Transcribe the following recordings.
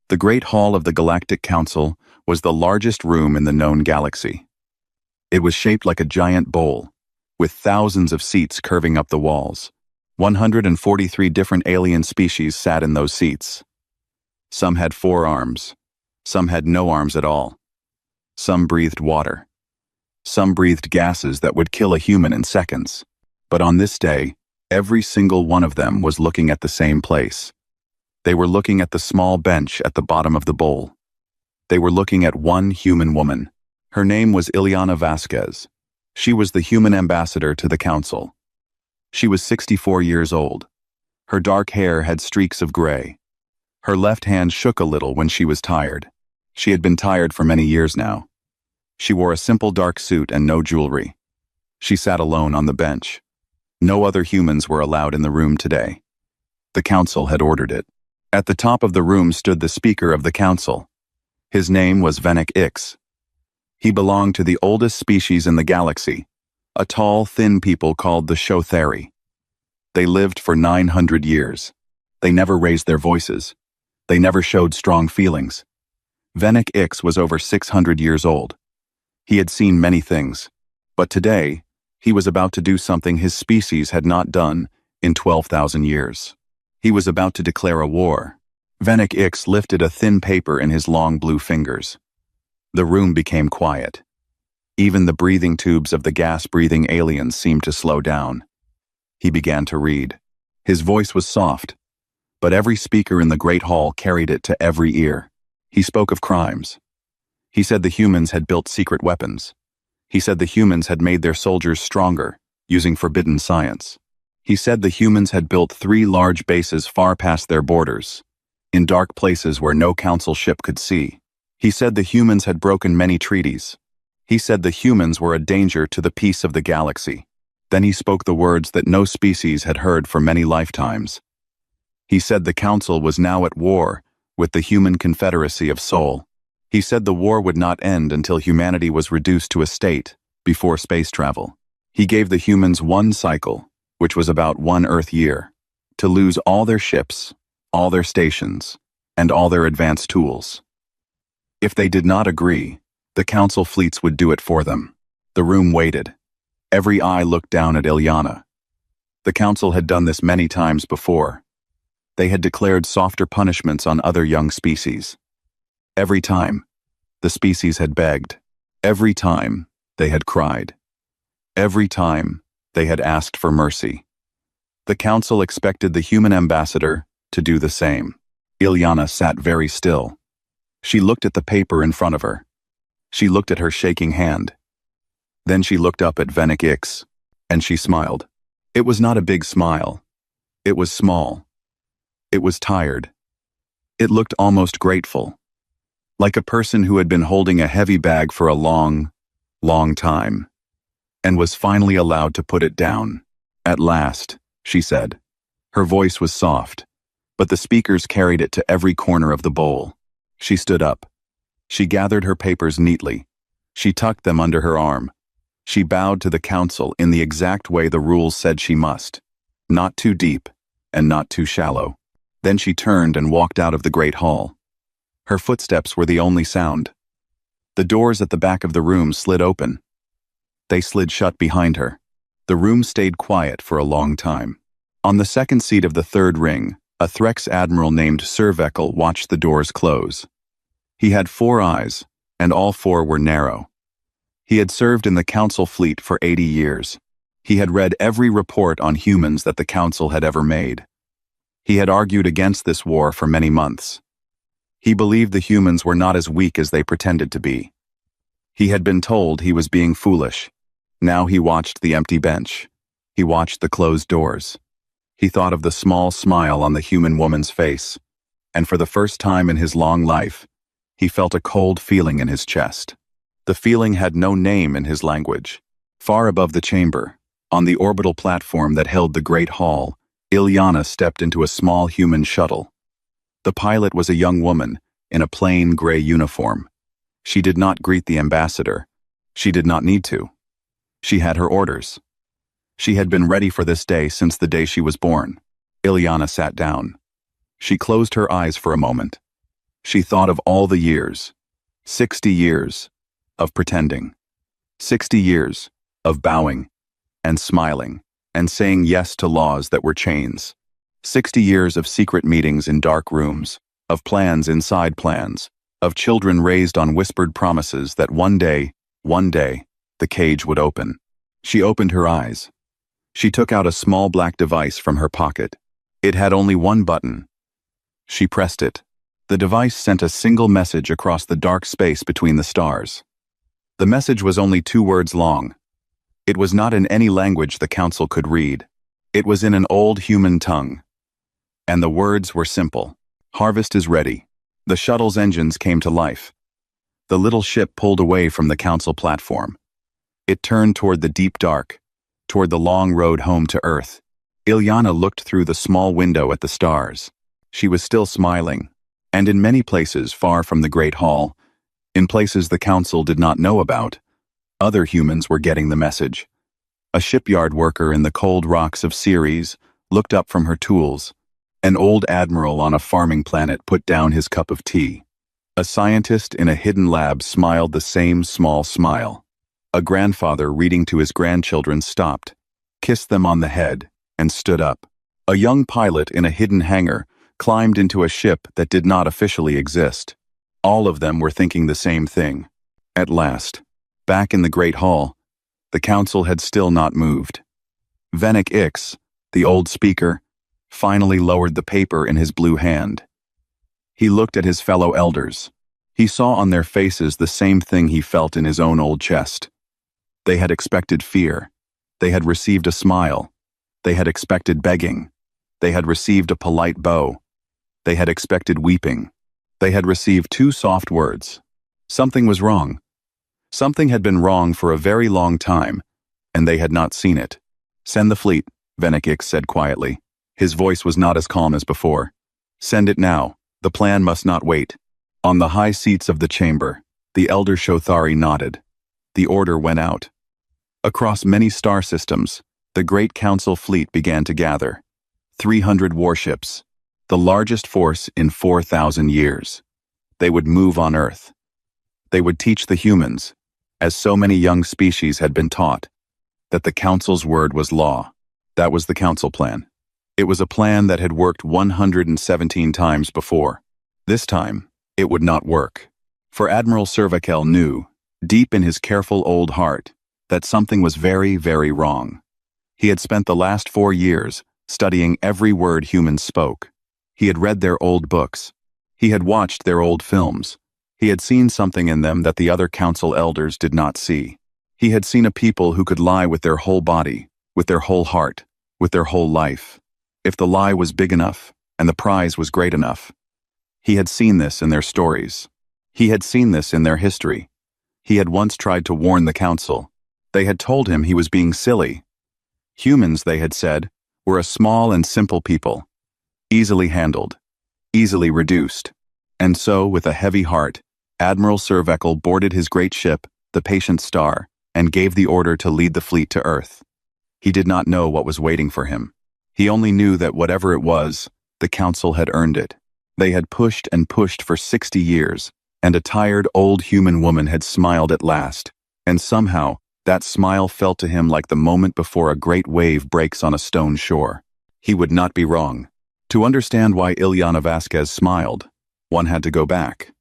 The Great Hall of the Galactic Council was the largest room in the known galaxy. It was shaped like a giant bowl, with thousands of seats curving up the walls. 143 different alien species sat in those seats. Some had 4 arms. Some had no arms at all. Some breathed water. Some breathed gases that would kill a human in seconds. But on this day, every single one of them was looking at the same place. They were looking at the small bench at the bottom of the bowl. They were looking at one human woman. Her name was Ileana Vasquez. She was the human ambassador to the council. She was 64 years old. Her dark hair had streaks of gray. Her left hand shook a little when she was tired. She had been tired for many years now. She wore a simple dark suit and no jewelry. She sat alone on the bench. No other humans were allowed in the room today. The council had ordered it. At the top of the room stood the speaker of the council. His name was Venek Ix. He belonged to the oldest species in the galaxy, a tall, thin people called the Shothari. They lived for 900 years. They never raised their voices. They never showed strong feelings. Venek Ix was over 600 years old. He had seen many things, but today, he was about to do something his species had not done in 12,000 years. He was about to declare a war. Venek Ix lifted a thin paper in his long blue fingers. The room became quiet. Even the breathing tubes of the gas-breathing aliens seemed to slow down. He began to read. His voice was soft, but every speaker in the Great Hall carried it to every ear. He spoke of crimes. He said the humans had built secret weapons. He said the humans had made their soldiers stronger, using forbidden science. He said the humans had built 3 large bases far past their borders, in dark places where no council ship could see. He said the humans had broken many treaties. He said the humans were a danger to the peace of the galaxy. Then he spoke the words that no species had heard for many lifetimes. He said the council was now at war with the human confederacy of Sol. He said the war would not end until humanity was reduced to a state before space travel. He gave the humans 1 cycle, which was about 1 Earth year, to lose all their ships, all their stations, and all their advanced tools. If they did not agree, the council fleets would do it for them. The room waited. Every eye looked down at Ileana. The council had done this many times before. They had declared softer punishments on other young species. Every time, the species had begged. Every time, they had cried. Every time, they had asked for mercy. The council expected the human ambassador to do the same. Ileana sat very still. She looked at the paper in front of her. She looked at her shaking hand. Then she looked up at Venek Ix, and she smiled. It was not a big smile. It was small. It was tired. It looked almost grateful, like a person who had been holding a heavy bag for a long, long time, and was finally allowed to put it down. At last, she said. Her voice was soft, but the speakers carried it to every corner of the bowl. She stood up. She gathered her papers neatly. She tucked them under her arm. She bowed to the council in the exact way the rules said she must. Not too deep, and not too shallow. Then she turned and walked out of the Great Hall. Her footsteps were the only sound. The doors at the back of the room slid open. They slid shut behind her. The room stayed quiet for a long time. On the second seat of the third ring, a Threx admiral named Sir Veckel watched the doors close. He had 4 eyes, and all 4 were narrow. He had served in the council fleet for 80 years. He had read every report on humans that the council had ever made. He had argued against this war for many months. He believed the humans were not as weak as they pretended to be. He had been told he was being foolish. Now he watched the empty bench. He watched the closed doors. He thought of the small smile on the human woman's face, and for the first time in his long life, he felt a cold feeling in his chest. The feeling had no name in his language. Far above the chamber, on the orbital platform that held the Great Hall, Ileana stepped into a small human shuttle. The pilot was a young woman in a plain gray uniform. She did not greet the ambassador. She did not need to. She had her orders. She had been ready for this day since the day she was born. Ileana sat down. She closed her eyes for a moment. She thought of all the years. 60 years of pretending. 60 years of bowing and smiling and saying yes to laws that were chains. 60 years of secret meetings in dark rooms, of plans inside plans, of children raised on whispered promises that one day, the cage would open. She opened her eyes. She took out a small black device from her pocket. It had only one button. She pressed it. The device sent a single message across the dark space between the stars. The message was only 2 words long. It was not in any language the council could read. It was in an old human tongue. And the words were simple. Harvest is ready. The shuttle's engines came to life. The little ship pulled away from the council platform. It turned toward the deep dark, toward the long road home to Earth. Ilyana looked through the small window at the stars. She was still smiling, and in many places far from the Great Hall, in places the council did not know about, other humans were getting the message. A shipyard worker in the cold rocks of Ceres looked up from her tools. An old admiral on a farming planet put down his cup of tea. A scientist in a hidden lab smiled the same small smile. A grandfather reading to his grandchildren stopped, kissed them on the head, and stood up. A young pilot in a hidden hangar climbed into a ship that did not officially exist. All of them were thinking the same thing. At last, back in the Great Hall, the council had still not moved. Venek Ix, the old speaker, finally lowered the paper in his blue hand. He looked at his fellow elders. He saw on their faces the same thing he felt in his own old chest. They had expected fear. They had received a smile. They had expected begging. They had received a polite bow. They had expected weeping. They had received 2 soft words. Something was wrong. Something had been wrong for a very long time, and they had not seen it. Send the fleet, Venek Ix said quietly. His voice was not as calm as before. Send it now. The plan must not wait. On the high seats of the chamber, the elder Shothari nodded. The order went out. Across many star systems, the great council fleet began to gather. 300 warships, the largest force in 4,000 years. They would move on Earth. They would teach the humans, as so many young species had been taught, that the council's word was law. That was the council plan. It was a plan that had worked 117 times before. This time, it would not work. For Admiral Cervical knew, deep in his careful old heart, that something was very, very wrong. He had spent the last 4 years studying every word humans spoke. He had read their old books. He had watched their old films. He had seen something in them that the other council elders did not see. He had seen a people who could lie with their whole body, with their whole heart, with their whole life, if the lie was big enough and the prize was great enough. He had seen this in their stories. He had seen this in their history. He had once tried to warn the council. They had told him he was being silly. Humans, they had said, were a small and simple people, easily handled, easily reduced. And so, with a heavy heart, Admiral Cervical boarded his great ship, the Patient Star, and gave the order to lead the fleet to Earth. He did not know what was waiting for him. He only knew that whatever it was, the council had earned it. They had pushed and pushed for 60 years, and a tired old human woman had smiled at last, and somehow, that smile felt to him like the moment before a great wave breaks on a stone shore. He would not be wrong. To understand why Ilyana Vasquez smiled, one had to go back.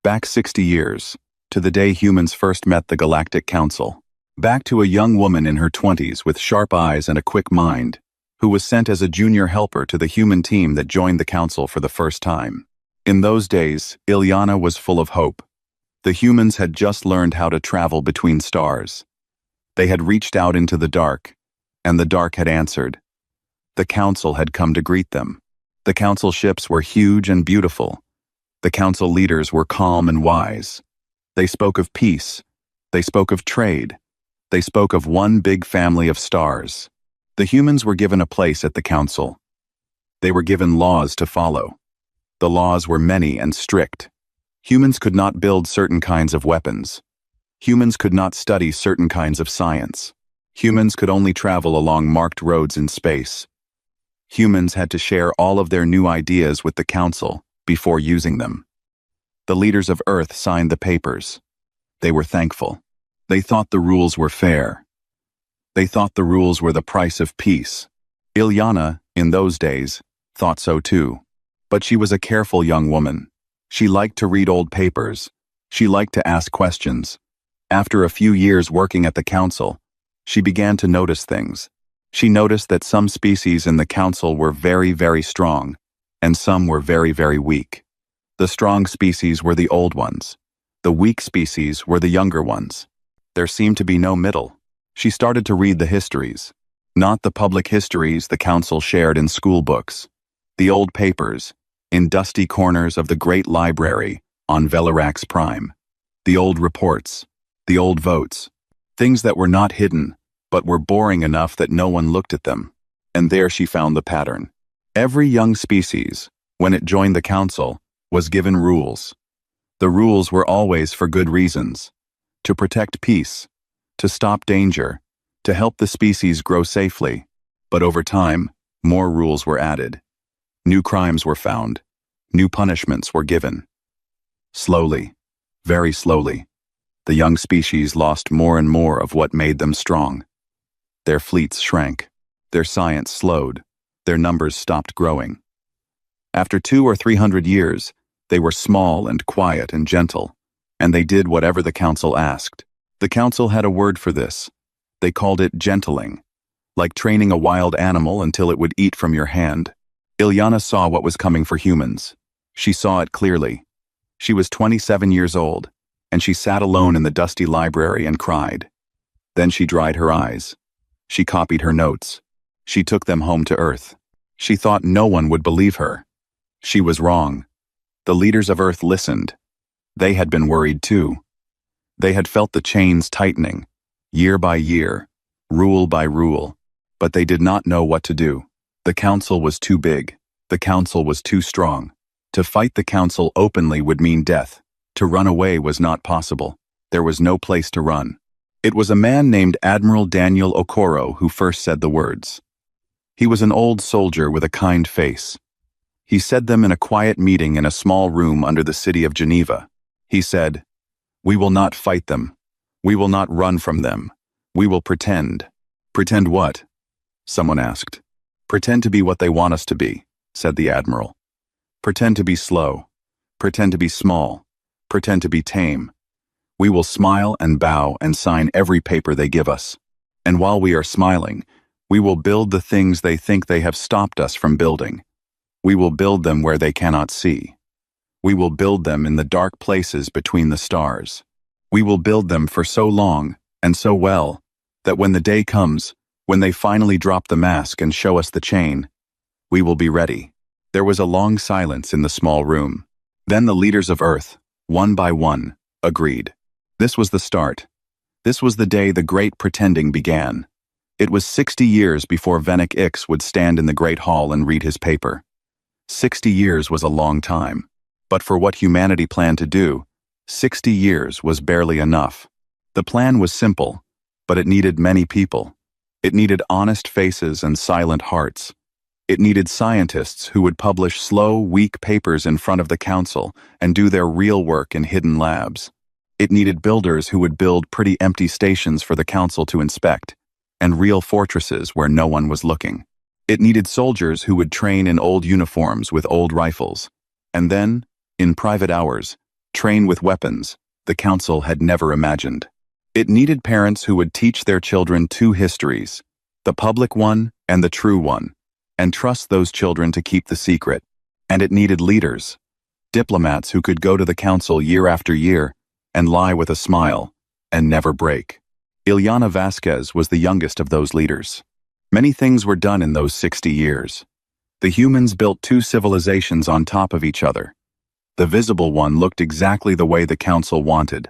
Back 60 years, to the day humans first met the Galactic Council. Back to a young woman in her 20s with sharp eyes and a quick mind, who was sent as a junior helper to the human team that joined the council for the first time. In those days, Ilyana was full of hope. The humans had just learned how to travel between stars. They had reached out into the dark, and the dark had answered. The council had come to greet them. The council ships were huge and beautiful. The council leaders were calm and wise. They spoke of peace. They spoke of trade. They spoke of one big family of stars. The humans were given a place at the council. They were given laws to follow. The laws were many and strict. Humans could not build certain kinds of weapons. Humans could not study certain kinds of science. Humans could only travel along marked roads in space. Humans had to share all of their new ideas with the council, before using them. The leaders of Earth signed the papers. They were thankful. They thought the rules were fair. They thought the rules were the price of peace. Ilyana, in those days, thought so too. But she was a careful young woman. She liked to read old papers. She liked to ask questions. After a few years working at the council, she began to notice things. She noticed that some species in the council were very, very strong, and some were very, very weak. The strong species were the old ones. The weak species were the younger ones. There seemed to be no middle. She started to read the histories. Not the public histories the council shared in school books. The old papers, in dusty corners of the great library on Velirax Prime. The old reports. The old votes. Things that were not hidden, but were boring enough that no one looked at them. And there she found the pattern. Every young species, when it joined the council, was given rules. The rules were always for good reasons. To protect peace, to stop danger, to help the species grow safely. But over time, more rules were added. New crimes were found. New punishments were given. Slowly, very slowly, the young species lost more and more of what made them strong. Their fleets shrank. Their science slowed. Their numbers stopped growing. After 200 or 300 years, they were small and quiet and gentle, and they did whatever the council asked. The council had a word for this. They called it gentling, like training a wild animal until it would eat from your hand. Ilyana saw what was coming for humans. She saw it clearly. She was 27 years old, and she sat alone in the dusty library and cried. Then she dried her eyes. She copied her notes. She took them home to Earth. She thought no one would believe her. She was wrong. The leaders of Earth listened. They had been worried too. They had felt the chains tightening, year by year, rule by rule, but they did not know what to do. The council was too big. The council was too strong. To fight the council openly would mean death. To run away was not possible. There was no place to run. It was a man named Admiral Daniel Okoro who first said the words. He was an old soldier with a kind face. He said them in a quiet meeting in a small room under the city of Geneva. He said, "We will not fight them. We will not run from them. We will pretend." "Pretend what?" someone asked. "Pretend to be what they want us to be," said the Admiral. "Pretend to be slow. Pretend to be small. Pretend to be tame. We will smile and bow and sign every paper they give us. And while we are smiling, we will build the things they think they have stopped us from building. We will build them where they cannot see. We will build them in the dark places between the stars. We will build them for so long and so well that when the day comes, when they finally drop the mask and show us the chain, we will be ready." There was a long silence in the small room. Then the leaders of Earth, one by one, agreed. This was the start. This was the day the great pretending began. It was 60 years before Venek Ix would stand in the Great Hall and read his paper. 60 years was a long time. But for what humanity planned to do, 60 years was barely enough. The plan was simple, but it needed many people. It needed honest faces and silent hearts. It needed scientists who would publish slow, weak papers in front of the council and do their real work in hidden labs. It needed builders who would build pretty empty stations for the council to inspect, and real fortresses where no one was looking. It needed soldiers who would train in old uniforms with old rifles, and then, in private hours, train with weapons the council had never imagined. It needed parents who would teach their children two histories, the public one and the true one, and trust those children to keep the secret. And it needed leaders, diplomats who could go to the council year after year and lie with a smile and never break. Ilyana Vasquez was the youngest of those leaders. Many things were done in those 60 years. The humans built two civilizations on top of each other. The visible one looked exactly the way the council wanted.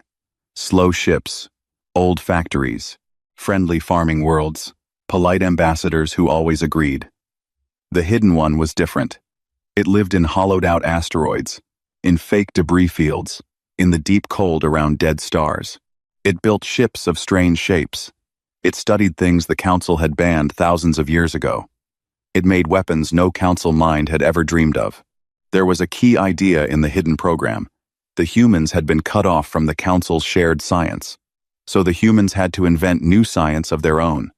Slow ships, old factories, friendly farming worlds, polite ambassadors who always agreed. The hidden one was different. It lived in hollowed-out asteroids, in fake debris fields, in the deep cold around dead stars. It built ships of strange shapes. It studied things the council had banned thousands of years ago. It made weapons no council mind had ever dreamed of. There was a key idea in the hidden program. The humans had been cut off from the Council's shared science. So the humans had to invent new science of their own.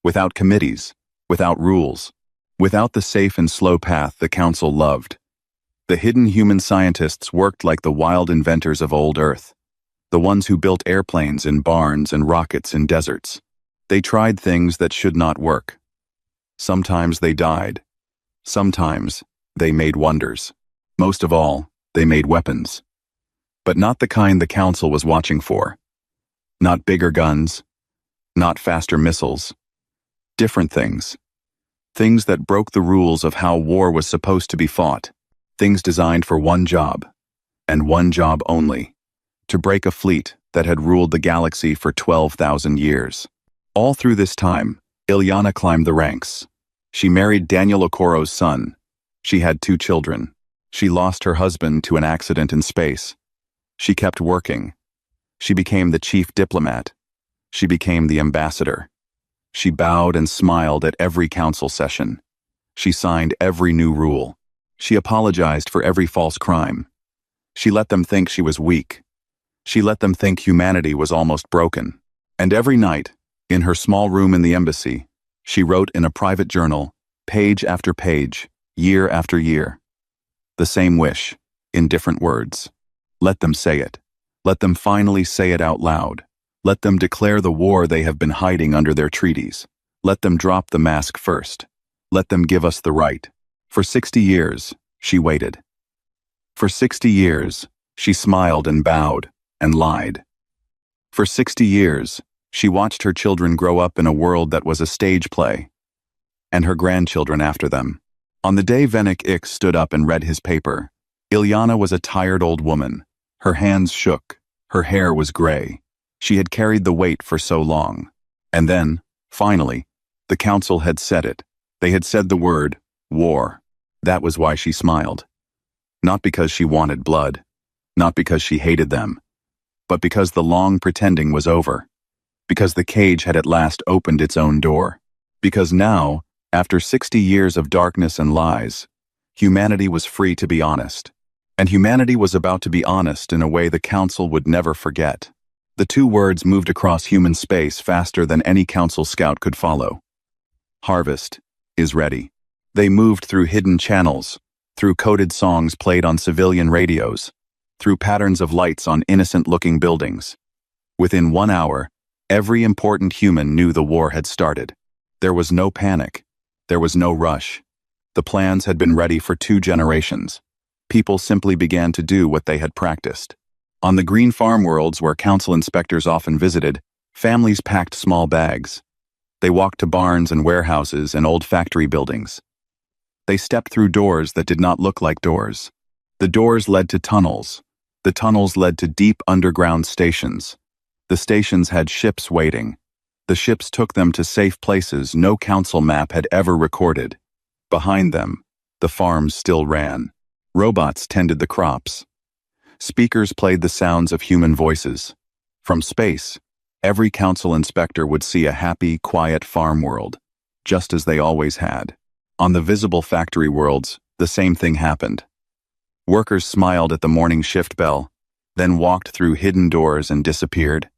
Without committees, without rules, without the safe and slow path the Council loved. The hidden human scientists worked like the wild inventors of old Earth. The ones who built airplanes in barns and rockets in deserts. They tried things that should not work. Sometimes they died. Sometimes they made wonders. Most of all, they made weapons. But not the kind the Council was watching for. Not bigger guns. Not faster missiles. Different things. Things that broke the rules of how war was supposed to be fought. Things designed for one job, and one job only. To break a fleet that had ruled the galaxy for 12,000 years. All through this time, Ilyana climbed the ranks. She married Daniel Okoro's son. She had 2 children. She lost her husband to an accident in space. She kept working. She became the chief diplomat. She became the ambassador. She bowed and smiled at every council session. She signed every new rule. She apologized for every false crime. She let them think she was weak. She let them think humanity was almost broken. And every night, in her small room in the embassy, she wrote in a private journal, page after page, year after year. The same wish, in different words. Let them say it. Let them finally say it out loud. Let them declare the war they have been hiding under their treaties. Let them drop the mask first. Let them give us the right. For 60 years, she waited. For 60 years, she smiled and bowed and lied. For 60 years, she watched her children grow up in a world that was a stage play, and her grandchildren after them. On the day Venik Ix stood up and read his paper, Ilyana was a tired old woman. Her hands shook. Her hair was gray. She had carried the weight for so long. And then, finally, the council had said it. They had said the word, war. That was why she smiled. Not because she wanted blood, not because she hated them, but because the long pretending was over. Because the cage had at last opened its own door. Because now, after 60 years of darkness and lies, humanity was free to be honest. And humanity was about to be honest in a way the council would never forget. The 2 words moved across human space faster than any council scout could follow. Harvest is ready. They moved through hidden channels, through coded songs played on civilian radios, through patterns of lights on innocent-looking buildings. Within 1 hour, every important human knew the war had started. There was no panic. There was no rush. The plans had been ready for 2 generations. People simply began to do what they had practiced. On the green farm worlds where council inspectors often visited, families packed small bags. They walked to barns and warehouses and old factory buildings. They stepped through doors that did not look like doors. The doors led to tunnels. The tunnels led to deep underground stations. The stations had ships waiting. The ships took them to safe places no council map had ever recorded. Behind them, the farms still ran. Robots tended the crops. Speakers played the sounds of human voices. From space, every council inspector would see a happy, quiet farm world, just as they always had. On the visible factory worlds, the same thing happened. Workers smiled at the morning shift bell, then walked through hidden doors and disappeared.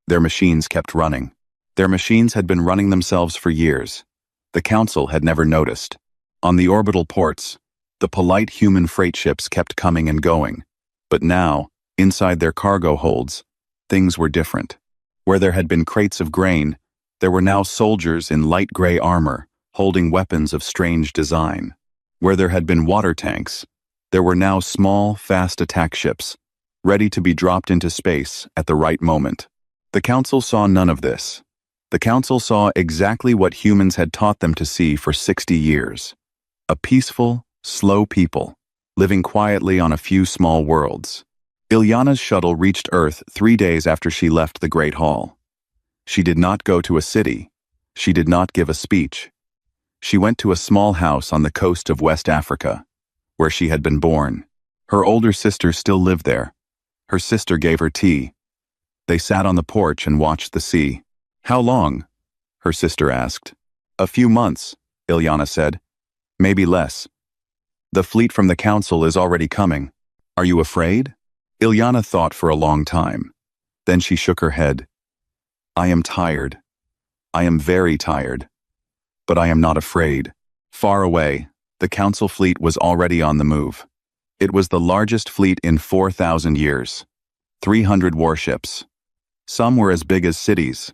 Their machines kept running. Their machines had been running themselves for years. The council had never noticed. On the orbital ports, the polite human freight ships kept coming and going. But now, inside their cargo holds, things were different. Where there had been crates of grain, there were now soldiers in light gray armor, holding weapons of strange design. Where there had been water tanks, there were now small, fast attack ships, ready to be dropped into space at the right moment. The council saw none of this. The council saw exactly what humans had taught them to see for 60 years. A peaceful, slow people, living quietly on a few small worlds. Ilyana's shuttle reached Earth 3 days after she left the Great Hall. She did not go to a city. She did not give a speech. She went to a small house on the coast of West Africa, where she had been born. Her older sister still lived there. Her sister gave her tea. They sat on the porch and watched the sea. "How long?" her sister asked. "A few months," Ilyana said. "Maybe less." The fleet from the council is already coming. Are you afraid? Ilyana thought for a long time. Then she shook her head. I am tired. I am very tired. But I am not afraid. Far away, the council fleet was already on the move. It was the largest fleet in 4,000 years. 300 warships. Some were as big as cities.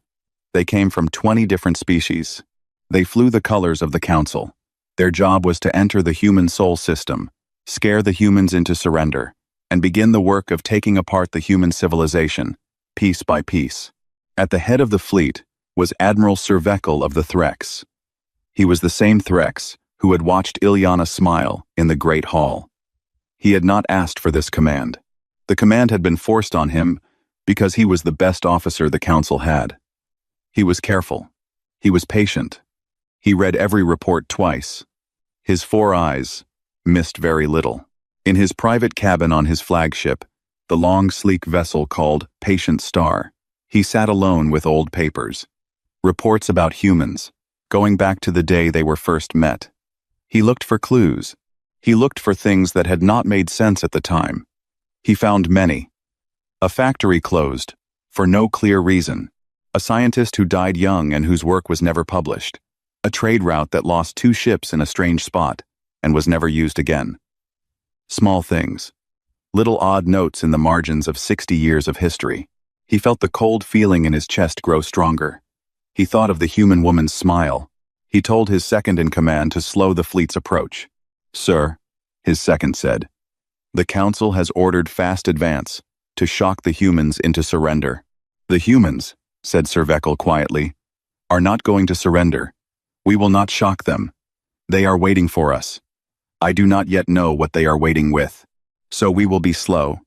They came from 20 different species. They flew the colors of the council. Their job was to enter the human soul system, scare the humans into surrender, and begin the work of taking apart the human civilization, piece by piece. At the head of the fleet was Admiral Survekel of the Threx. He was the same Threx who had watched Ilyana smile in the Great Hall. He had not asked for this command. The command had been forced on him because he was the best officer the council had. He was careful. He was patient. He read every report twice. His 4 eyes missed very little. In his private cabin on his flagship, the long, sleek vessel called Patient Star, he sat alone with old papers. Reports about humans, going back to the day they were first met. He looked for clues. He looked for things that had not made sense at the time. He found many. A factory closed, for no clear reason. A scientist who died young and whose work was never published. A trade route that lost 2 ships in a strange spot and was never used again. Small things. Little odd notes in the margins of 60 years of history. He felt the cold feeling in his chest grow stronger. He thought of the human woman's smile. He told his second in command to slow the fleet's approach. Sir, his second said, the council has ordered fast advance to shock the humans into surrender. The humans, said Survekel quietly, are not going to surrender. We will not shock them. They are waiting for us. I do not yet know what they are waiting with. So we will be slow.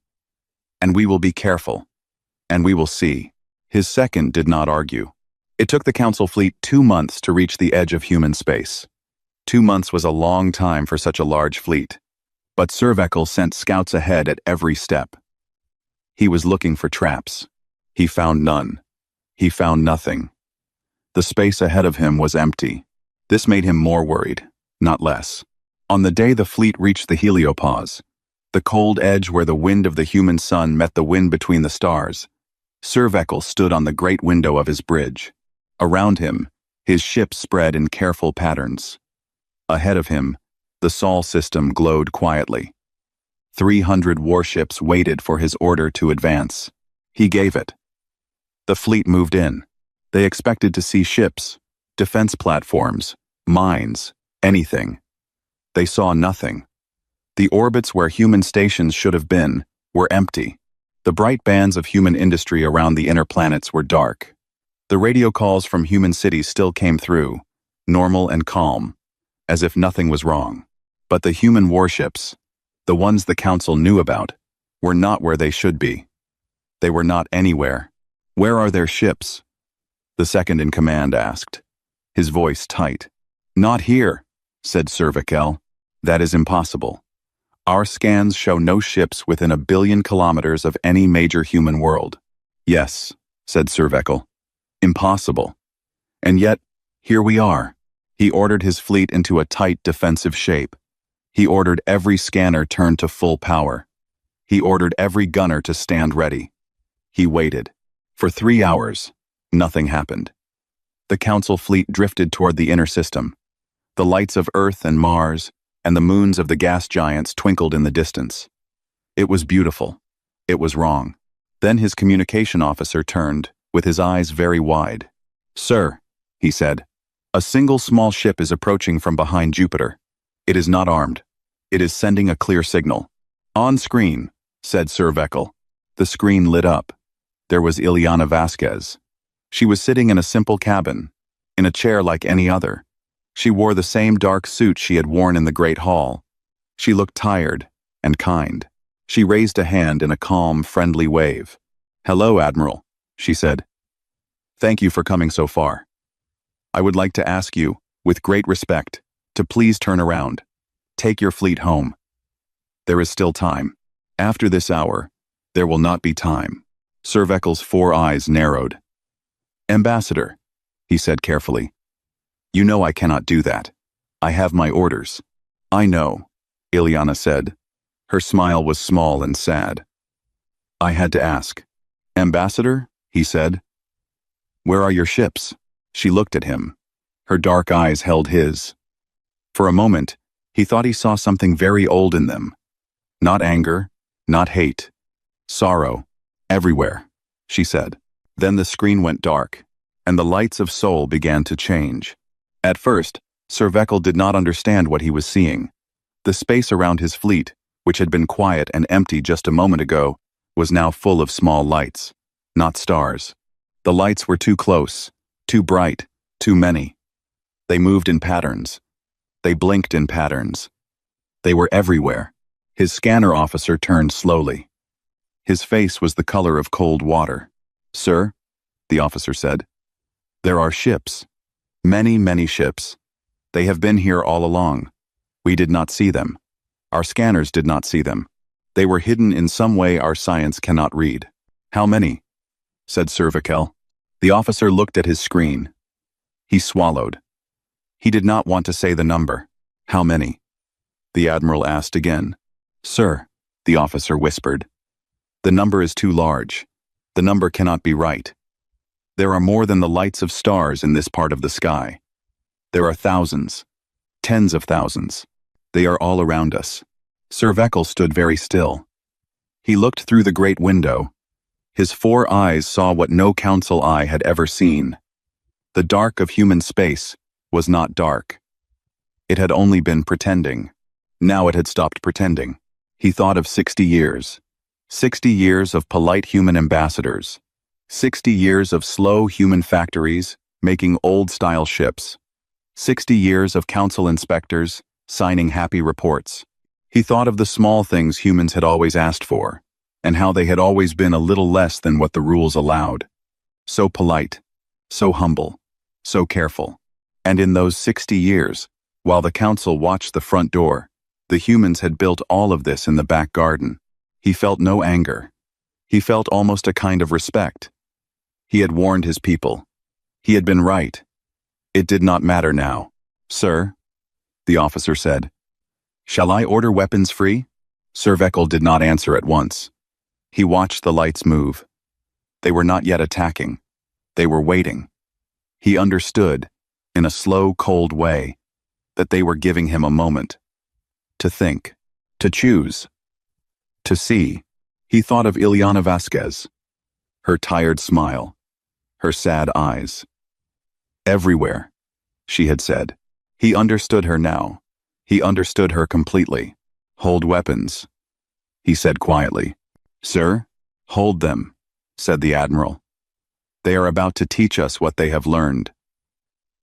And we will be careful. And we will see. His second did not argue. It took the council fleet 2 months to reach the edge of human space. 2 months was a long time for such a large fleet. But Survekel sent scouts ahead at every step. He was looking for traps. He found none. He found nothing. The space ahead of him was empty. This made him more worried, not less. On the day the fleet reached the heliopause, the cold edge where the wind of the human sun met the wind between the stars, Survekel stood on the great window of his bridge. Around him, his ship spread in careful patterns. Ahead of him, the Sol system glowed quietly. 300 warships waited for his order to advance. He gave it. The fleet moved in. They expected to see ships, defense platforms, mines, anything. They saw nothing. The orbits where human stations should have been were empty. The bright bands of human industry around the inner planets were dark. The radio calls from human cities still came through, normal and calm, as if nothing was wrong. But the human warships, the ones the council knew about, were not where they should be. They were not anywhere. Where are their ships? The second in command asked, his voice tight. Not here, said Survekel. That is impossible. Our scans show no ships within 1 billion kilometers of any major human world. Yes, said Survekel. Impossible. And yet, here we are. He ordered his fleet into a tight defensive shape. He ordered every scanner turned to full power. He ordered every gunner to stand ready. He waited. For 3 hours, nothing happened. The council fleet drifted toward the inner system. The lights of Earth and Mars and the moons of the gas giants twinkled in the distance. It was beautiful. It was wrong. Then his communication officer turned, with his eyes very wide. Sir, he said, a single small ship is approaching from behind Jupiter. It is not armed. It is sending a clear signal. On screen, said Survekel. The screen lit up. There was Ilyana Vasquez. She was sitting in a simple cabin, in a chair like any other. She wore the same dark suit she had worn in the Great Hall. She looked tired and kind. She raised a hand in a calm, friendly wave. Hello, Admiral, she said. Thank you for coming so far. I would like to ask you, with great respect, to please turn around. Take your fleet home. There is still time. After this hour, there will not be time. Survekel's 4 eyes narrowed. Ambassador, he said carefully. You know I cannot do that. I have my orders. I know. Ilyana said. Her smile was small and sad. I had to ask. Ambassador, he said. Where are your ships? She looked at him. Her dark eyes held his. For a moment, he thought he saw something very old in them. Not anger, not hate. Sorrow. Everywhere, she said. Then the screen went dark, and the lights of Seoul began to change. At first, Sir Vekal did not understand what he was seeing. The space around his fleet, which had been quiet and empty just a moment ago, was now full of small lights, not stars. The lights were too close, too bright, too many. They moved in patterns. They blinked in patterns. They were everywhere. His scanner officer turned slowly. His face was the color of cold water. Sir, the officer said, there are ships. Many, many ships. They have been here all along. We did not see them. Our scanners did not see them. They were hidden in some way our science cannot read. How many? Said Sir Vekal. The officer looked at his screen. He swallowed. He did not want to say the number. How many? The admiral asked again. Sir, the officer whispered. The number is too large. The number cannot be right. There are more than the lights of stars in this part of the sky. There are thousands, tens of thousands. They are all around us. Sir Vekal stood very still. He looked through the great window. His 4 eyes saw what no council eye had ever seen. The dark of human space was not dark. It had only been pretending. Now it had stopped pretending. He thought of 60 years. 60 years of polite human ambassadors. 60 years of slow human factories making old-style ships. 60 years of council inspectors signing happy reports. He thought of the small things humans had always asked for, and how they had always been a little less than what the rules allowed. So polite, so humble, so careful. And in those 60 years, while the council watched the front door, the humans had built all of this in the back garden. He felt no anger. He felt almost a kind of respect. He had warned his people. He had been right. It did not matter now. Sir, the officer said. Shall I order weapons free? Sir Vekal did not answer at once. He watched the lights move. They were not yet attacking. They were waiting. He understood, in a slow, cold way, that they were giving him a moment. To think, to choose, to see. He thought of Ilyana Vasquez, her tired smile, her sad eyes. Everywhere, she had said. He understood her now. He understood her completely. Hold weapons, he said quietly. Sir, hold them, said the admiral. They are about to teach us what they have learned.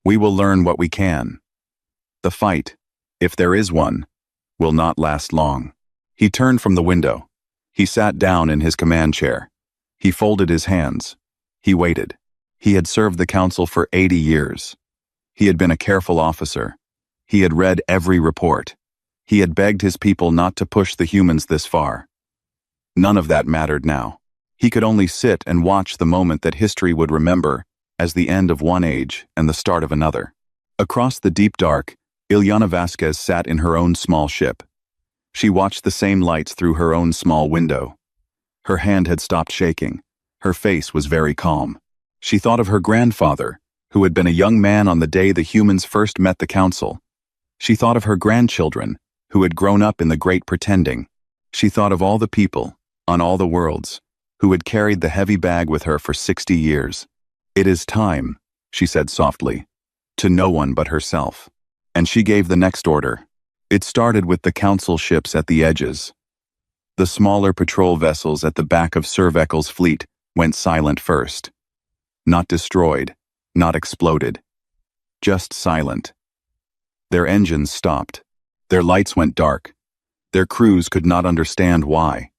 We will learn what we can. The fight, if there is one, will not last long. He turned from the window. He sat down in his command chair. He folded his hands. He waited. He had served the council for 80 years. He had been a careful officer. He had read every report. He had begged his people not to push the humans this far. None of that mattered now. He could only sit and watch the moment that history would remember as the end of one age and the start of another. Across the deep dark, Ilyana Vasquez sat in her own small ship. She watched the same lights through her own small window. Her hand had stopped shaking. Her face was very calm. She thought of her grandfather, who had been a young man on the day the humans first met the council. She thought of her grandchildren, who had grown up in the great pretending. She thought of all the people, on all the worlds, who had carried the heavy bag with her for 60 years. It is time, she said softly, to no one but herself. And she gave the next order. It started with the council ships at the edges. The smaller patrol vessels at the back of Sir Vekal's fleet went silent first. Not destroyed, not exploded. Just silent. Their engines stopped. Their lights went dark. Their crews could not understand why.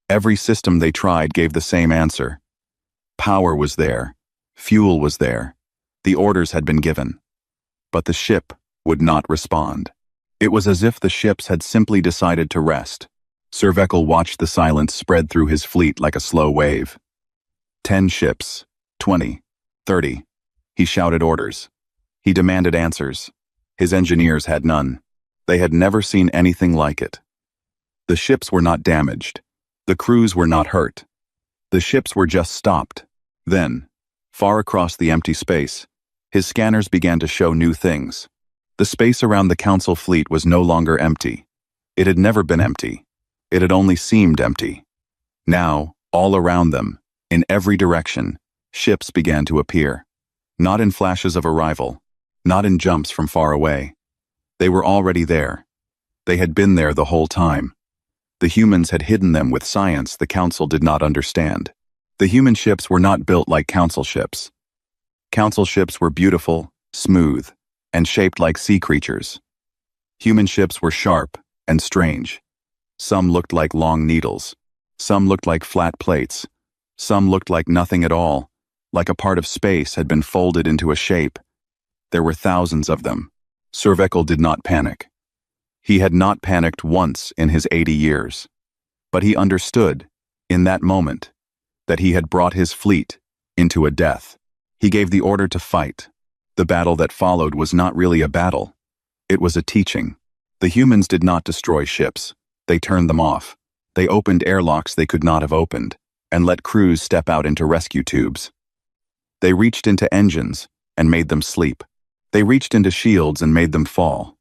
Every system they tried gave the same answer. Power was there. Fuel was there. The orders had been given. But the ship would not respond. It was as if the ships had simply decided to rest. Sir Vekal watched the silence spread through his fleet like a slow wave. 10 ships, 20, 30. He shouted orders. He demanded answers. His engineers had none. They had never seen anything like it. The ships were not damaged. The crews were not hurt. The ships were just stopped. Then, far across the empty space, his scanners began to show new things. The space around the Council fleet was no longer empty. It had never been empty. It had only seemed empty. Now, all around them, in every direction, ships began to appear. Not in flashes of arrival, not in jumps from far away. They were already there. They had been there the whole time. The humans had hidden them with science the Council did not understand. The human ships were not built like Council ships. Council ships were beautiful, smooth, and shaped like sea creatures. Human ships were sharp and strange. Some looked like long needles. Some looked like flat plates. Some looked like nothing at all, like a part of space had been folded into a shape. There were thousands of them. Survekel did not panic. He had not panicked once in his 80 years. But he understood, in that moment, that he had brought his fleet into a death. He gave the order to fight. The battle that followed was not really a battle. It was a teaching. The humans did not destroy ships. They turned them off. They opened airlocks they could not have opened, and let crews step out into rescue tubes. They reached into engines and made them sleep. They reached into shields and made them fall.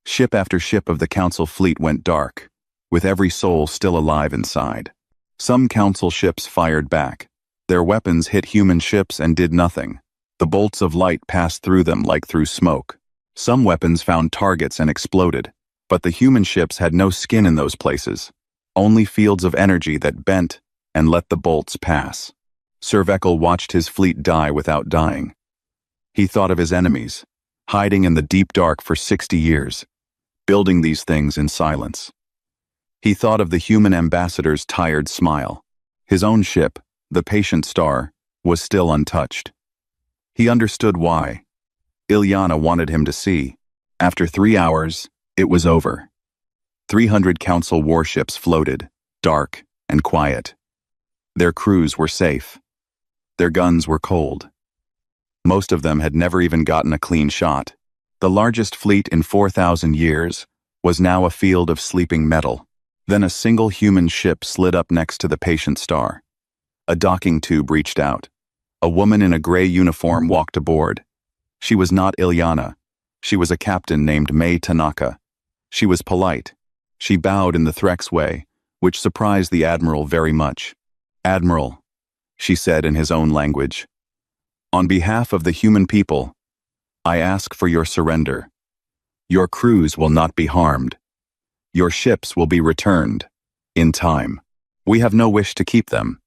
Ship after ship of the Council fleet went dark, with every soul still alive inside. Some Council ships fired back. Their weapons hit human ships and did nothing. The bolts of light passed through them like through smoke. Some weapons found targets and exploded, but the human ships had no skin in those places, only fields of energy that bent and let the bolts pass. Survekel watched his fleet die without dying. He thought of his enemies, hiding in the deep dark for 60 years, building these things in silence. He thought of the human ambassador's tired smile. His own ship, the Patient Star, was still untouched. He understood why. Ilyana wanted him to see. After 3 hours, it was over. 300 Council warships floated, dark and quiet. Their crews were safe. Their guns were cold. Most of them had never even gotten a clean shot. The largest fleet in 4,000 years was now a field of sleeping metal. Then a single human ship slid up next to the Patient Star. A docking tube reached out. A woman in a gray uniform walked aboard. She was not Ilyana. She was a captain named Mei Tanaka. She was polite. She bowed in the Threx way, which surprised the Admiral very much. "Admiral," she said in his own language, "on behalf of the human people, I ask for your surrender. Your crews will not be harmed. Your ships will be returned, in time. We have no wish to keep them.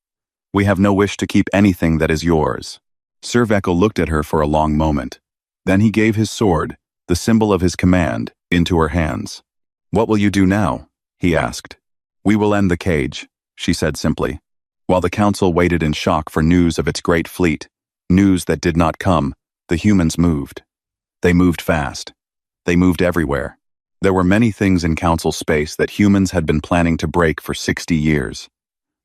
We have no wish to keep anything that is yours." Survekel looked at her for a long moment. Then he gave his sword, the symbol of his command, into her hands. "What will you do now?" he asked. "We will end the cage," she said simply. While the Council waited in shock for news of its great fleet, news that did not come, the humans moved. They moved fast. They moved everywhere. There were many things in Council space that humans had been planning to break for 60 years.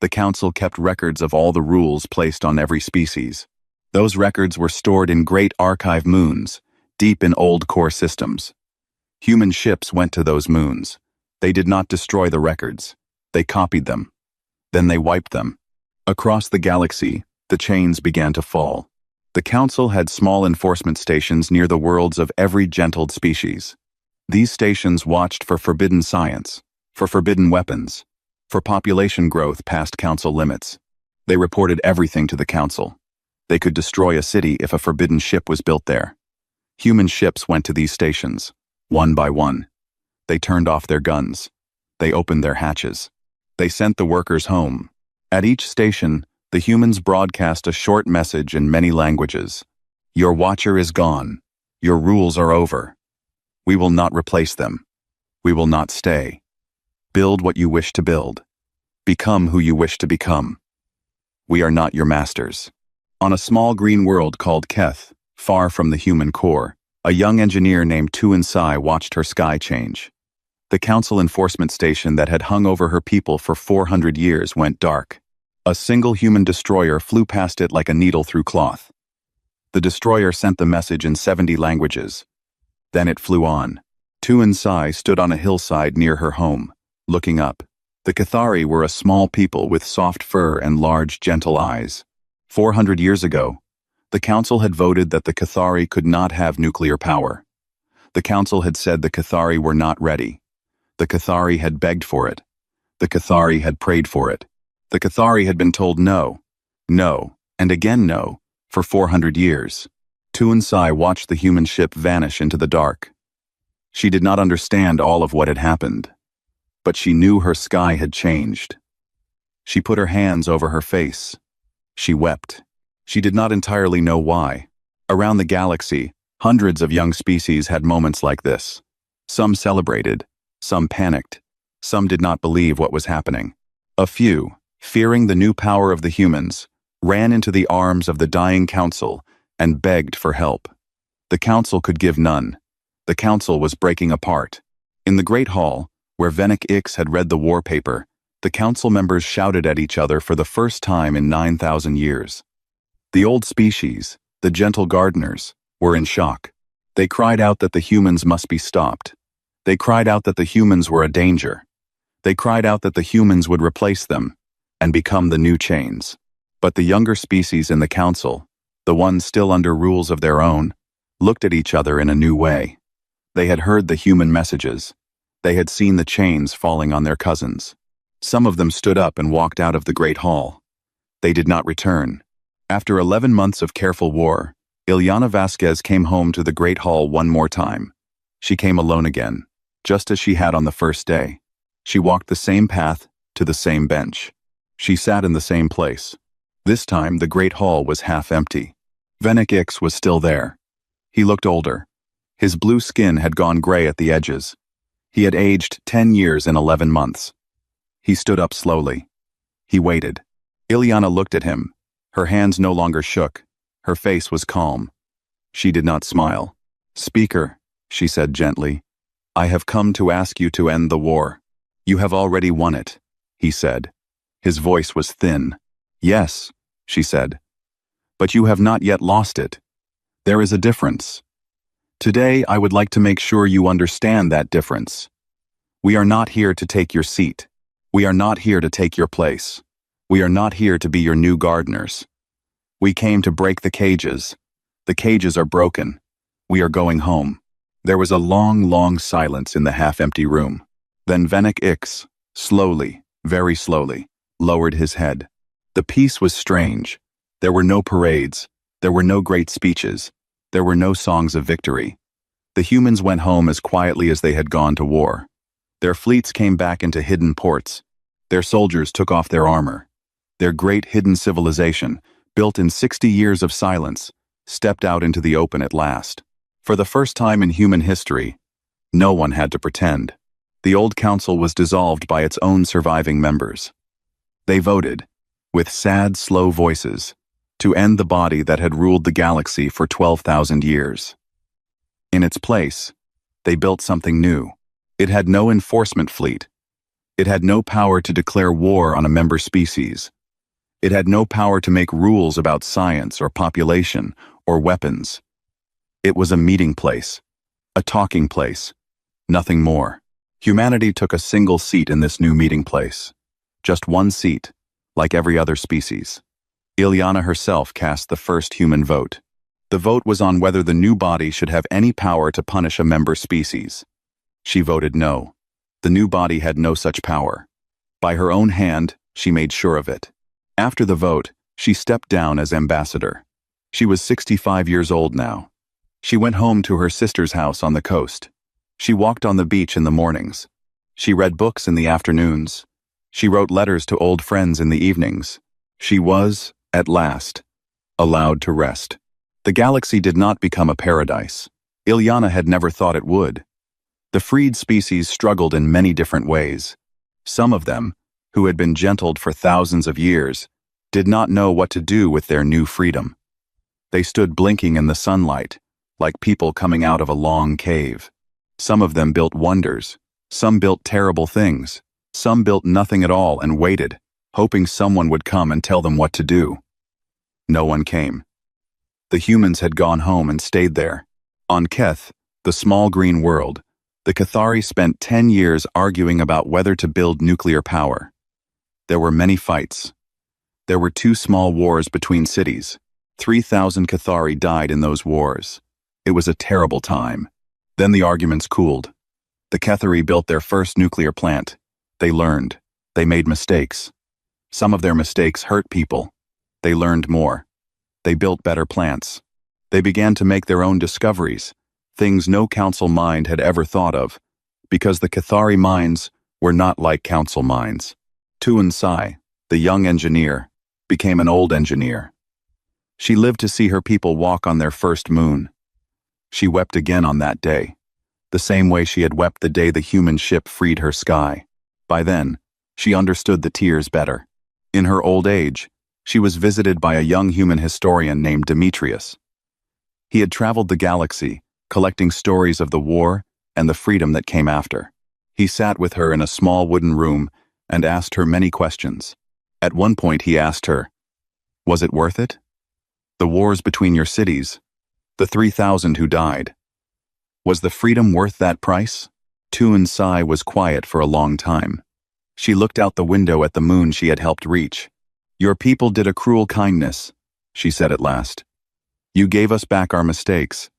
The Council kept records of all the rules placed on every species. Those records were stored in great archive moons, deep in old core systems. Human ships went to those moons. They did not destroy the records. They copied them. Then they wiped them. Across the galaxy, the chains began to fall. The Council had small enforcement stations near the worlds of every gentled species. These stations watched for forbidden science, for forbidden weapons, for population growth past Council limits. They reported everything to the Council. They could destroy a city if a forbidden ship was built there. Human ships went to these stations, one by one. They turned off their guns. They opened their hatches. They sent the workers home. At each station, the humans broadcast a short message in many languages. "Your watcher is gone. Your rules are over. We will not replace them. We will not stay. Build what you wish to build. Become who you wish to become. We are not your masters." On a small green world called Keth, far from the human core, a young engineer named Tuan Sai watched her sky change. The Council enforcement station that had hung over her people for 400 years went dark. A single human destroyer flew past it like a needle through cloth. The destroyer sent the message in 70 languages. Then it flew on. Tu and Sai stood on a hillside near her home, looking up. The Cathari were a small people with soft fur and large, gentle eyes. 400 years ago, the council had voted that the Cathari could not have nuclear power. The council had said the Cathari were not ready. The Cathari had begged for it. The Cathari had prayed for it. The Cathari had been told no, no, and again no, for 400 years. Tu and Sai watched the human ship vanish into the dark. She did not understand all of what had happened, but she knew her sky had changed. She put her hands over her face. She wept. She did not entirely know why. Around the galaxy, hundreds of young species had moments like this. Some celebrated, some panicked, some did not believe what was happening. A few, fearing the new power of the humans, ran into the arms of the dying council and begged for help. The council could give none. The council was breaking apart. In the Great Hall, where Venek Ix had read the war paper, the council members shouted at each other for the first time in 9,000 years. The old species, the gentle gardeners, were in shock. They cried out that the humans must be stopped. They cried out that the humans were a danger. They cried out that the humans would replace them and become the new chains. But the younger species in the council, the ones still under rules of their own, looked at each other in a new way. They had heard the human messages. They had seen the chains falling on their cousins. Some of them stood up and walked out of the Great Hall. They did not return. After 11 months of careful war, Ilyana Vasquez came home to the Great Hall one more time. She came alone again, just as she had on the first day. She walked the same path to the same bench. She sat in the same place. This time, the Great Hall was half empty. Venek Ix was still there. He looked older. His blue skin had gone gray at the edges. He had aged 10 years and 11 months. He stood up slowly. He waited. Ilyana looked at him. Her hands no longer shook. Her face was calm. She did not smile. "Speaker," she said gently, "I have come to ask you to end the war. You have already won it," he said. His voice was thin. "Yes," she said, "but you have not yet lost it. There is a difference. Today, I would like to make sure you understand that difference. We are not here to take your seat. We are not here to take your place. We are not here to be your new gardeners. We came to break the cages. The cages are broken. We are going home." There was a long, long silence in the half-empty room. Then Venek Ix, slowly, very slowly, lowered his head. The peace was strange. There were no parades. There were no great speeches. There were no songs of victory. The humans went home as quietly as they had gone to war. Their fleets came back into hidden ports. Their soldiers took off their armor. Their great hidden civilization, built in 60 years of silence, stepped out into the open at last. For the first time in human history, no one had to pretend. The old council was dissolved by its own surviving members. They voted, with sad, slow voices, to end the body that had ruled the galaxy for 12,000 years. In its place, they built something new. It had no enforcement fleet. It had no power to declare war on a member species. It had no power to make rules about science or population or weapons. It was a meeting place, a talking place, nothing more. Humanity took a single seat in this new meeting place. Just one seat, like every other species. Ilyana herself cast the first human vote. The vote was on whether the new body should have any power to punish a member species. She voted no. The new body had no such power. By her own hand, she made sure of it. After the vote, she stepped down as ambassador. She was 65 years old now. She went home to her sister's house on the coast. She walked on the beach in the mornings. She read books in the afternoons. She wrote letters to old friends in the evenings. She was, at last, allowed to rest. The galaxy did not become a paradise. Ilyana had never thought it would. The freed species struggled in many different ways. Some of them, who had been gentled for thousands of years, did not know what to do with their new freedom. They stood blinking in the sunlight, like people coming out of a long cave. Some of them built wonders. Some built terrible things. Some built nothing at all and waited, hoping someone would come and tell them what to do. No one came. The humans had gone home and stayed there. On Keth, the small green world, The Cathari spent 10 years arguing about whether to build nuclear power. There were many fights. There were 2 small wars between cities. 3,000 Cathari died in those wars. It was a terrible time. Then the arguments cooled. The Cathari built their first nuclear plant. They learned. They made mistakes. Some of their mistakes hurt people. They learned more. They built better plants. They began to make their own discoveries, things no council mind had ever thought of, because the Cathari minds were not like council minds. Tuan Sai, the young engineer, became an old engineer. She lived to see her people walk on their first moon. She wept again on that day, the same way she had wept the day the human ship freed her sky. By then, she understood the tears better. In her old age, she was visited by a young human historian named Demetrius. He had traveled the galaxy, collecting stories of the war and the freedom that came after. He sat with her in a small wooden room and asked her many questions. At one point he asked her, "Was it worth it? The wars between your cities, the 3,000 who died. Was the freedom worth that price?" Tuan Sai was quiet for a long time. She looked out the window at the moon she had helped reach. "Your people did a cruel kindness," she said at last. "You gave us back our mistakes.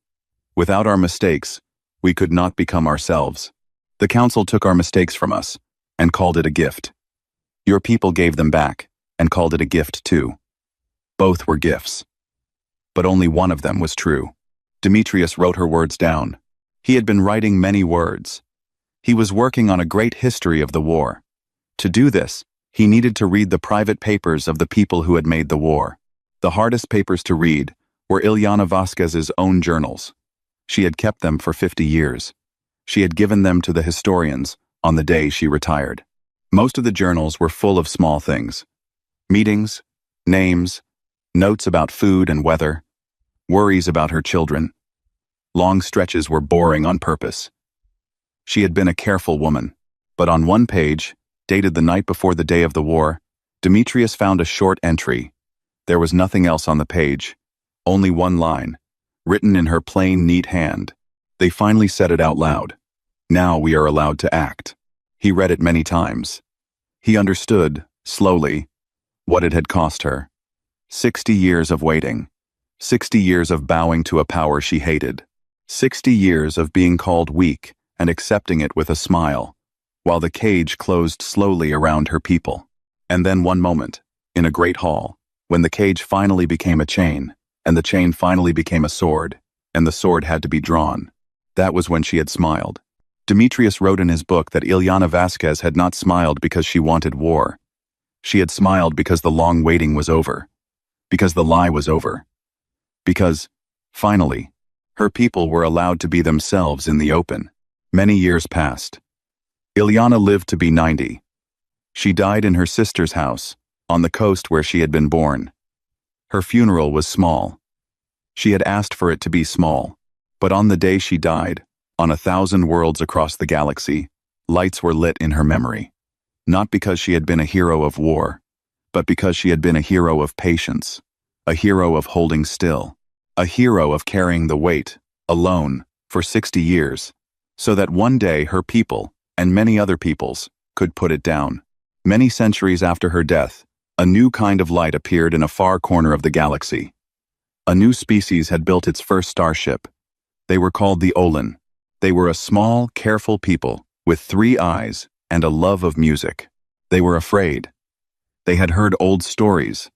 Without our mistakes, we could not become ourselves. The council took our mistakes from us and called it a gift. Your people gave them back and called it a gift too. Both were gifts. But only one of them was true." Demetrius wrote her words down. He had been writing many words. He was working on a great history of the war. To do this, he needed to read the private papers of the people who had made the war. The hardest papers to read were Ilyana Vasquez's own journals. She had kept them for 50 years. She had given them to the historians on the day she retired. Most of the journals were full of small things. Meetings, names, notes about food and weather, worries about her children. Long stretches were boring on purpose. She had been a careful woman, but on one page, dated the night before the day of the war, Demetrius found a short entry. There was nothing else on the page, only one line, written in her plain, neat hand. They finally said it out loud. "Now we are allowed to act." He read it many times. He understood, slowly, what it had cost her. 60 years of waiting. 60 years of bowing to a power she hated. 60 years of being called weak and accepting it with a smile, while the cage closed slowly around her people. And then one moment, in a great hall, when the cage finally became a chain, and the chain finally became a sword, and the sword had to be drawn. That was when she had smiled. Demetrius wrote in his book that Ilyana Vasquez had not smiled because she wanted war. She had smiled because the long waiting was over. Because the lie was over. Because, finally, her people were allowed to be themselves in the open. Many years passed. Ilyana lived to be 90. She died in her sister's house, on the coast where she had been born. Her funeral was small. She had asked for it to be small, but on the day she died, on 1,000 worlds across the galaxy, lights were lit in her memory. Not because she had been a hero of war, but because she had been a hero of patience, a hero of holding still, a hero of carrying the weight, alone, for 60 years, so that one day her people, and many other peoples, could put it down. Many centuries after her death, a new kind of light appeared in a far corner of the galaxy. A new species had built its first starship. They were called the Olin. They were a small, careful people, with 3 eyes and a love of music. They were afraid. They had heard old stories.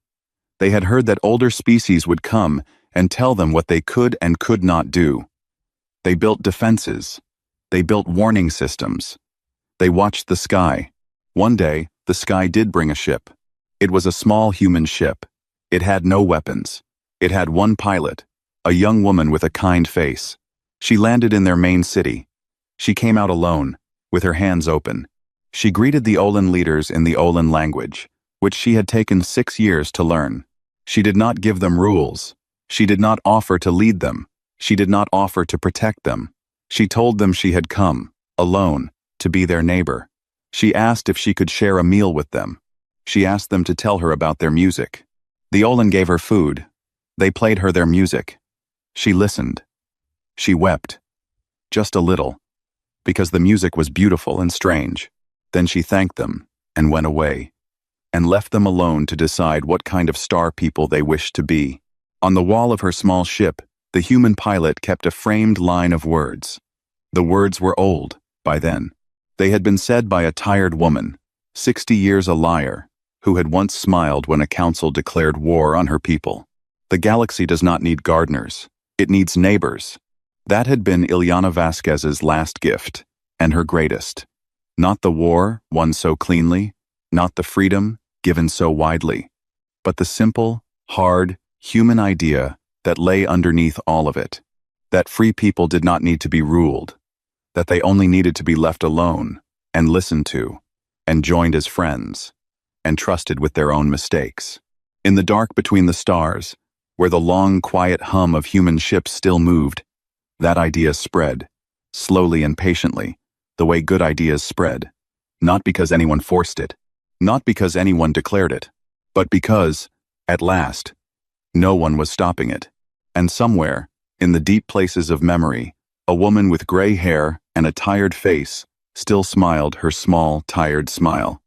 They had heard that older species would come and tell them what they could and could not do. They built defenses. They built warning systems. They watched the sky. One day, the sky did bring a ship. It was a small human ship. It had no weapons. It had one pilot, a young woman with a kind face. She landed in their main city. She came out alone, with her hands open. She greeted the Olin leaders in the Olin language, which she had taken 6 years to learn. She did not give them rules. She did not offer to lead them. She did not offer to protect them. She told them she had come, alone, to be their neighbor. She asked if she could share a meal with them. She asked them to tell her about their music. The Olin gave her food. They played her their music. She listened. She wept. Just a little. because the music was beautiful and strange. Then she thanked them and went away, and left them alone to decide what kind of star people they wished to be. On the wall of her small ship, the human pilot kept a framed line of words. The words were old, by then. They had been said by a tired woman, 60 years a liar, who had once smiled when a council declared war on her people. The galaxy does not need gardeners. It needs neighbors. That had been Ilyana Vasquez's last gift, and her greatest. Not the war, won so cleanly, not the freedom, given so widely, but the simple, hard, human idea that lay underneath all of it. That free people did not need to be ruled, that they only needed to be left alone, and listened to, and joined as friends, and trusted with their own mistakes. In the dark between the stars, where the long, quiet hum of human ships still moved, that idea spread, slowly and patiently, the way good ideas spread, not because anyone forced it, not because anyone declared it, but because, at last, no one was stopping it. And somewhere, in the deep places of memory, a woman with gray hair and a tired face still smiled her small, tired smile.